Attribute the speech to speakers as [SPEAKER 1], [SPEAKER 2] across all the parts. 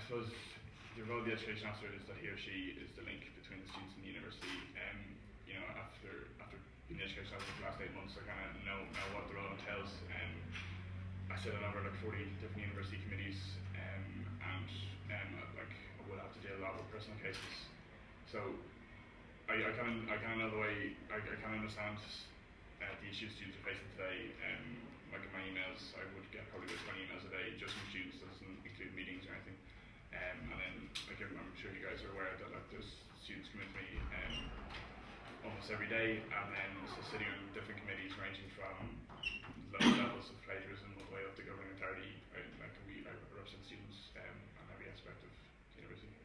[SPEAKER 1] suppose the role of the education officer is that he or she is the link between the students and the university. You know, after being the education officer for the last 8 months, I kind of know what the role entails. I sit on over like 40 different university committees, and like I would have to deal a lot with personal cases. So I kind of know the way. I kind of understand the issues students are facing today. Like in my emails, I would get probably about 20 emails a day just from students. That doesn't include meetings or anything. And then, like I'm sure you guys are aware that like there's students coming to me almost every day, and then so sitting on different committees ranging from low levels of plagiarism all the way up to governing authority. I represent students on every aspect of the university.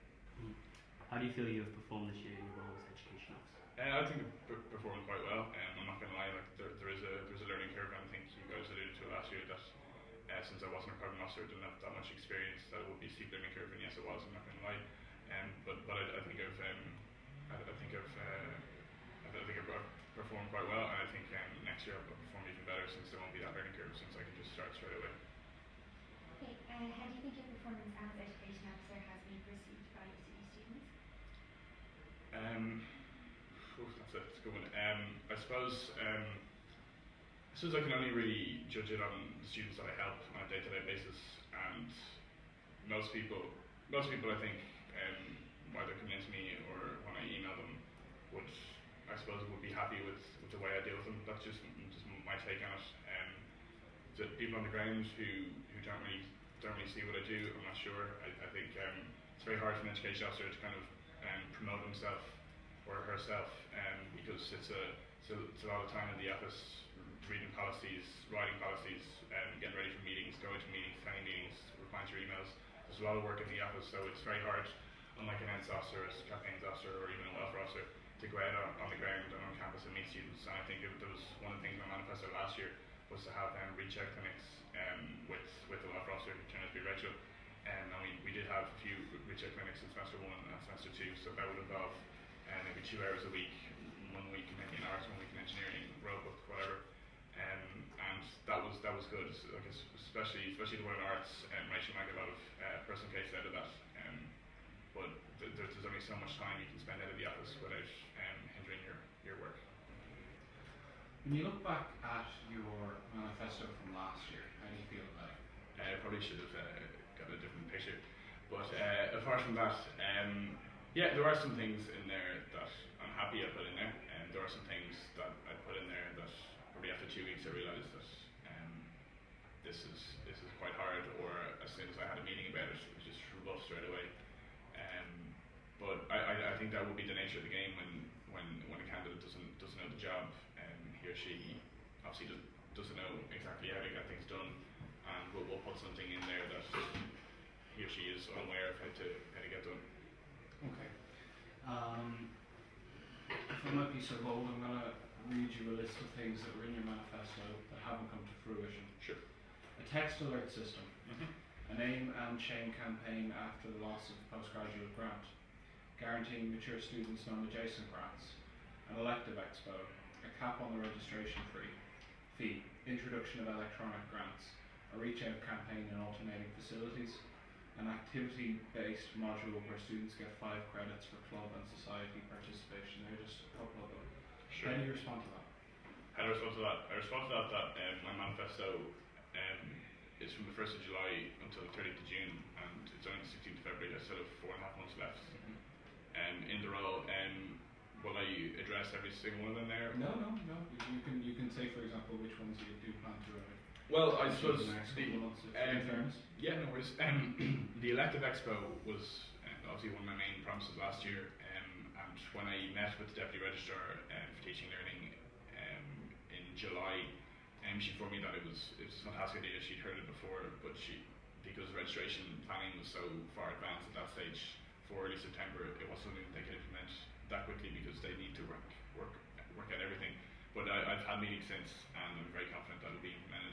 [SPEAKER 2] How do you feel you have performed this year in your role as education officer?
[SPEAKER 1] I think I've performed quite well. I'm not going to lie. Like there is a learning curve, and I think you guys alluded to it last year that since I wasn't a program officer, I didn't have that much experience. That would be a steep learning curve, and yes, it was. I'm not going to lie. But I think I've performed quite well, and I think next year I'll perform even better since there won't be that learning curve, since I can just start straight away.
[SPEAKER 3] Okay, how do you think your performance as education officer has been perceived by UCD students?
[SPEAKER 1] That's a good one. I suppose I can only really judge it on the students that I help on a day-to-day basis, and most people I think, whether coming to me or when I email them, would be happy with the way I deal with them. That's just my take on it. The people on the ground who don't really see what I do, I'm not sure. I think it's very hard for an education officer to kind of promote himself or herself, because it's a lot of time in the office reading policies, writing policies, getting ready for meetings, going to meetings, planning meetings, replying to your emails. There's a lot of work in the office, so it's very hard, unlike an ENS officer, a campaigns officer, or even a welfare officer, to go out on the ground and on campus and meet students. And I think there was one of the things in my manifesto last year was to have reach out clinics with the welfare officer, who turned out to be Rachel. And we did have a few reach out clinics in semester 1 and semester 2, so that would involve maybe 2 hours a week, 1 week maybe in arts, 1 week in engineering, roadbook, whatever. And that was good, like especially the one in arts. Rachel might get a lot of personal cases out of that. But there's only so much time you can spend out of the office without hindering your work.
[SPEAKER 4] When you look back at your manifesto from last year, how do you feel about it?
[SPEAKER 1] I probably should have got a different picture. But apart from that, yeah, there are some things in there that I'm happy I put in there, and there are some things that I put in there that probably after 2 weeks I realised that this is quite hard, or as soon as I had a meeting about it, it was just rebuffed straight away. But I think that would be the nature of the game when a candidate doesn't know the job, and he or she obviously doesn't know exactly how to get things done, and we'll put something in there that he or she is unaware of how to get done.
[SPEAKER 4] Okay. If I might be so bold, I'm going to read you a list of things that were in your manifesto that haven't come to fruition.
[SPEAKER 1] Sure.
[SPEAKER 4] A text alert system. A name and shame campaign after the loss of postgraduate grant. Guaranteeing mature students non-adjacent grants. An elective expo. A cap on the registration fee. Introduction of electronic grants. A reach out campaign in alternating facilities. An activity-based module where students get 5 credits for club and society participation. They're just a couple of them.
[SPEAKER 1] Sure.
[SPEAKER 4] How do you respond to that?
[SPEAKER 1] How do I respond to that? I respond to that my manifesto is from the 1st of July until the 30th of June, and it's only the 16th of February. I still have 4.5 months left. In the role, will I address every single one of them there?
[SPEAKER 4] No. You can say, for example, which ones you do plan to write.
[SPEAKER 1] Well, I suppose
[SPEAKER 4] in fairness.
[SPEAKER 1] Yeah, no worries. The elective expo was obviously one of my main promises last year, and when I met with the deputy registrar for teaching and learning in July, she informed me that it was a fantastic idea. She'd heard it before, but because registration planning was so far advanced at that stage for early September, it wasn't something that they could implement that quickly because they need to work out everything. But I've had meetings since, and I'm very confident that it'll be implemented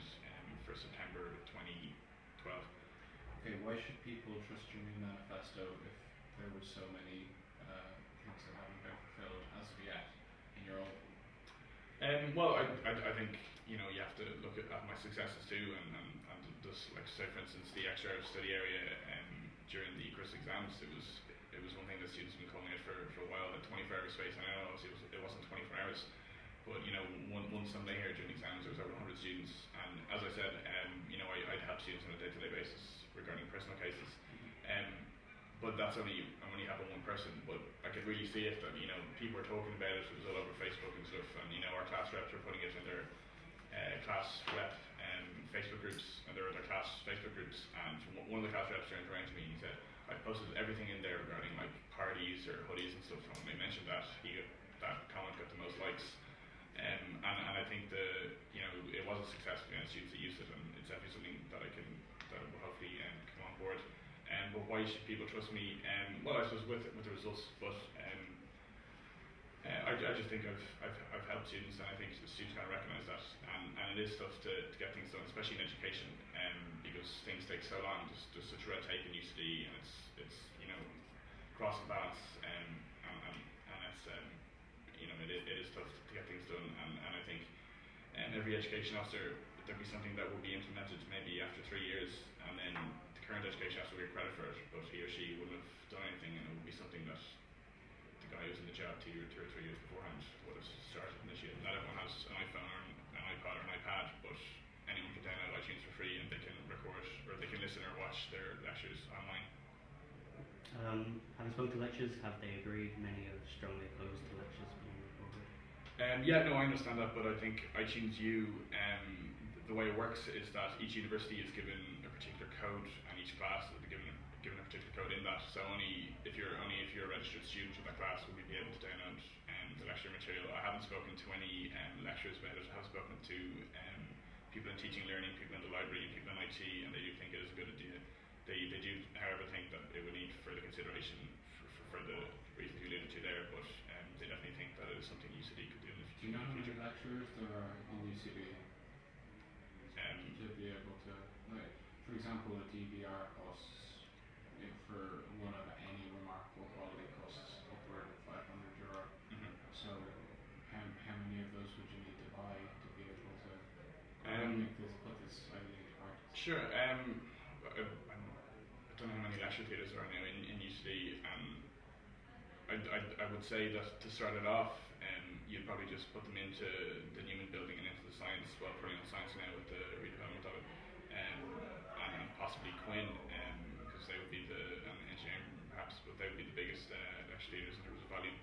[SPEAKER 1] for September 2012.
[SPEAKER 4] Okay, why should people trust your new manifesto if there were so many things that haven't been fulfilled as of yet in your own?
[SPEAKER 1] Well, I think you have to look at my successes too, and just like say for instance the extra study area during the Christmas exams, it was one thing that students have been calling out for a while, the 24-hour space. And I know obviously it wasn't 24 hours, but one Sunday here during exams there was over 100 students, and as I said, I'd help students on a day-to-day basis regarding personal cases. But I'm only helping one person, but I could really see it that people were talking about it. It was all over Facebook and stuff, and our class reps were putting it in their class rep Facebook groups, and there were their class Facebook groups. And one of the class reps turned around to me and he said, "I posted everything in there regarding like parties or hoodies and stuff." And when they mentioned that, that comment got the most likes. And I think it was a success for the students that used it, and it's definitely something that will hopefully come on board. But why should people trust me? Well, I suppose with the results, but I just think I've helped students, and I think the students kind of recognise that, and it is tough to get things done, especially in education, because things take so long. There's such red tape in UCD, and it's cross the balance, and it's it is tough to get things done, and I think every education officer, there'll be something that will be implemented maybe after 3 years, and then the current education officer will get credit for it, but he or she wouldn't have done anything, and it would be something that the guy who's in the job 2 or 3 years beforehand would have started initiated. Not everyone has an iPhone or an iPod or an iPad, but anyone can download iTunes for free, and they can record or they can listen or watch their lectures online.
[SPEAKER 2] Having spoken to lecturers, have they agreed? Many are strongly opposed to lectures being recorded.
[SPEAKER 1] Yeah, no, I understand that, but I think iTunes U, the way it works is that each university is given a particular code, and each class will be given a particular code in that. So only if you're a registered student of that class will we be able to download the lecture material. I haven't spoken to any lecturers about it. I have spoken to people in teaching and learning, people in the library, people in IT, and they do think it is a good idea. They do, however, think that it would need further consideration for the reasons you alluded to there, but they definitely think that it is something UCD could do in the future.
[SPEAKER 4] Do you know how many lecturers there are in UCD to be able to, like, for example, a DBR costs, for one of any remarkable quality, costs upward of €500. So how many of those would you need to buy to be able to put this idea into practice?
[SPEAKER 1] Sure. I don't know how many lecture theatres there are now in UCD. I would say that to start it off, you'd probably just put them into the Newman building and into the science, well, probably on science now with the redevelopment of it, and possibly Quinn, because they would be and engineering perhaps, but they would be the biggest lecture theatres in terms of volume.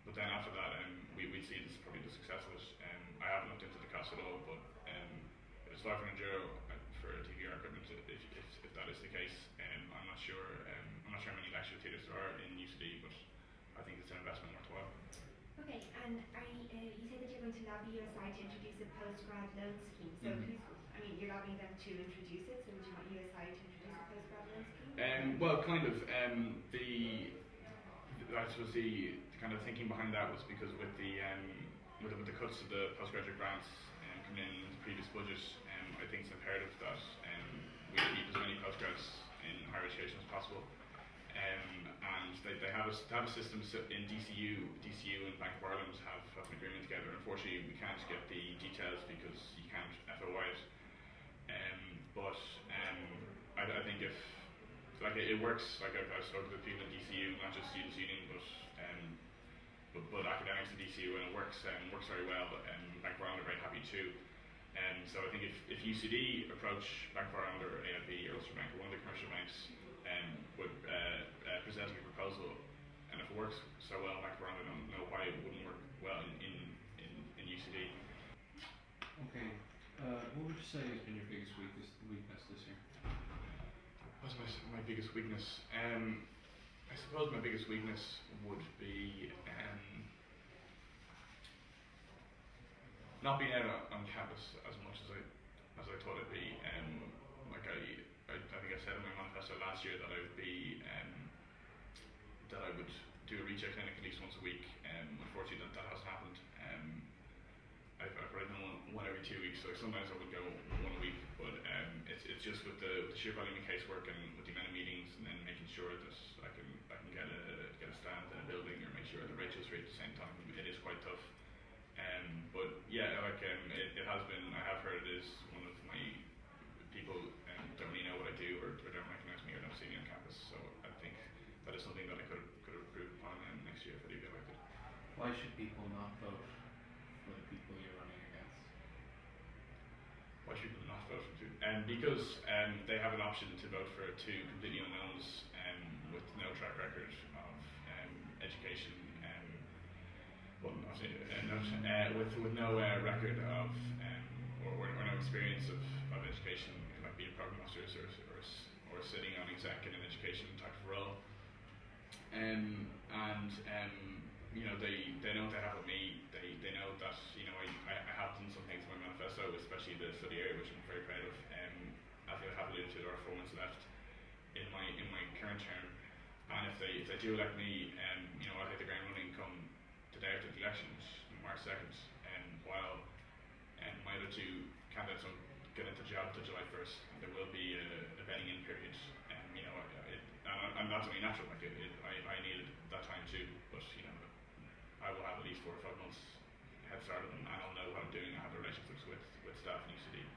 [SPEAKER 1] But then after that, we'd see this probably the success of it. I haven't looked into the cost at all, but it's €500 for TVR equipment if that is the case. I'm not sure. I'm not sure how many lecture theatres there are in UCD, but I think it's an investment worthwhile.
[SPEAKER 3] Okay, and you said that you're going to lobby USI to introduce a post-grad loan scheme. So you're lobbying them to introduce it. So would you want USI to introduce a post-grad loan scheme?
[SPEAKER 1] Well, kind of. I suppose the kind of thinking behind that was because with the cuts of the postgraduate grants coming in the previous budget, I think it's imperative that we keep as many postgrads in higher education as possible. And they have a system in DCU and Bank of Ireland have an agreement together. Unfortunately, we can't get the details because you can't FOI it. But I think if it works, like I've spoken to people in DCU, not just Students' Union, but academics in DCU, and it works very well. Bank of Ireland are very happy too. So I think if UCD approach Bank of Ireland or AIB or Ulster Bank or one of the commercial banks would presenting a proposal, and if it works so well in Bank of Ireland, I don't know why it wouldn't work well in UCD.
[SPEAKER 4] Okay. What would you say has been your biggest weakness this year?
[SPEAKER 1] What's my biggest weakness? I suppose my biggest weakness would be not being out on campus as much as I thought it'd be. I think I said in my manifesto last year that I would do a recheck clinic at least once a week. Unfortunately, that hasn't happened. I've probably done one every 2 weeks, so sometimes I would go 1 a week, but it's just with the sheer volume of casework and with the amount of meetings, and then making sure that I can get a stand in a building or make sure that Rachel's free at the same time. It is quite tough. But yeah, it has been. I have heard it is one of my people don't really know what I do or don't recognise office. So I think that is something that I could have improved upon next year if I do get elected.
[SPEAKER 4] Why should people not vote for the people you're running against?
[SPEAKER 1] Why should people not vote for two? Because they have an option to vote for two completely unknowns with no track record of education, well, not, with no record of or no experience of education, like being program officers or sitting on exec in an education type of role. You know, they know what they have with me. They know that, you know, I have done some things in my manifesto, especially the study area, which I'm very proud of. As I have alluded to, there are 4 months left in my current term, and if they do elect me, you know, I'll hit the ground running come the day after the elections, March 2nd, while my other 2 candidates won't get into the job till July 1st. There will be a bedding in period, you know, and that's only natural. Like I needed that time too, but you know, I will have at least 4 or 5 months head start on them, and I'll know what I'm doing. I have the relationships with staff in UCD.